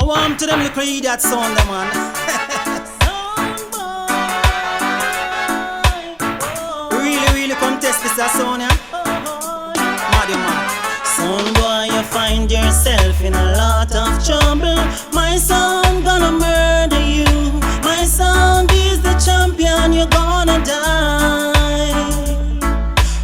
I want to them little idiot sound, them man. Really come test this sound, yeah? Mad, man. Son boy, you find yourself in a lot of trouble. My son gonna murder you. My son is the champion, you're gonna die.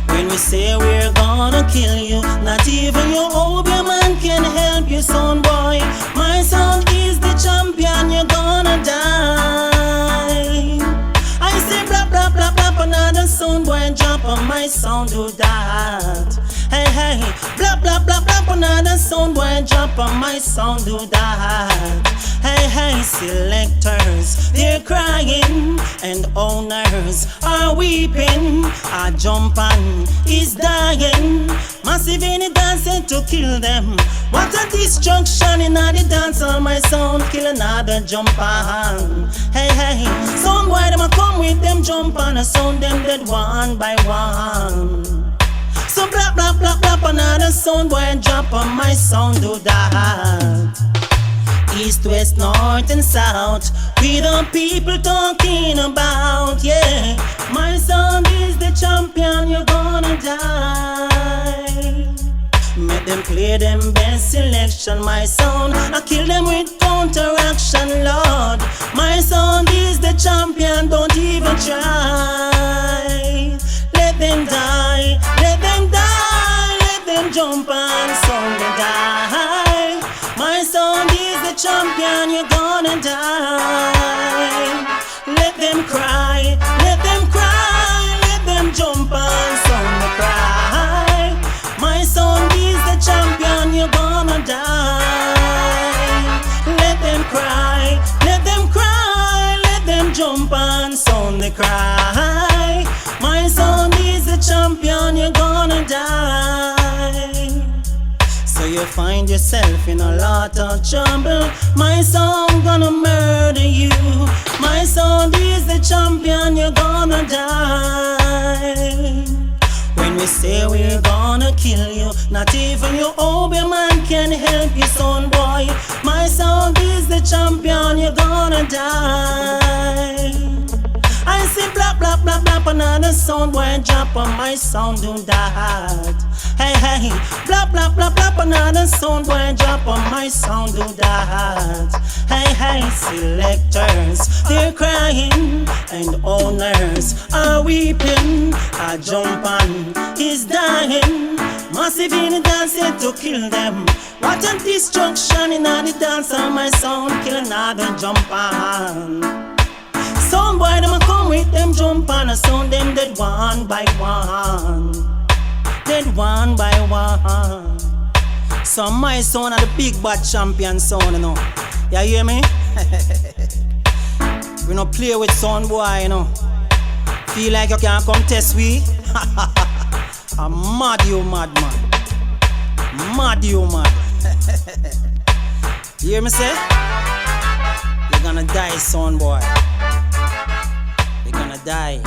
When we say we're gonna kill you, not even your obeah man can help you, son boy. My son is the champion, you're gonna die. I say blah blah blah blah, another son boy drop on my sound, do that. Hey, blah blah blah blah, another sound boy drop on my sound, do that. Hey, selectors, they're crying, and owners are weeping. A jump on is dying. Massive in the dance to kill them. What a destruction in the dance on my sound, kill another jump on. Hey, sound boy them a come with them jump on, a sound them dead one by one. So blah blah blah blah, another sound boy drop on my sound, do that. East, west, north and south, we the people talking about, yeah. My sound is the champion, you're gonna die. Make them play them best selection, my sound, I kill them with counteraction, Lord. My sound is the champion, don't even try. Let them die, let them die, let them jump and sound they die. My sound is the champion, you're gonna die. Let them cry, let them cry, let them jump and sound they cry. My sound is the champion, you're gonna die. Let them cry, let them cry, let them jump and sound they cry. My sound is the champion, you're gonna die. So you find yourself in a lot of trouble. My sound gonna murder you. My sound is the champion, you're gonna die. When we say we're gonna kill you, not even your obeah man can help you, son boy. My sound is the champion, you're gonna die. I say blah blah blah blah, another sound boy drop on my sound, do that. Hey, blah blah blah blah, another sound boy drop on my sound, do that. Hey, selectors, they're crying, and owners are weeping. A jump on is dying. Massive in the dance to kill them. What a destruction in the dance on my sound, kill another jump on. Sound boy them a come with them jump on, a sound them dead one by one. Dead one by one. So my sound are the big bad champion sound, you know. You hear me? We no play with sound boy, you know. Feel like you can't come test we? I'm mad, you mad man. Mad, you mad. You hear me say? You're gonna die, sound boy. You're gonna die.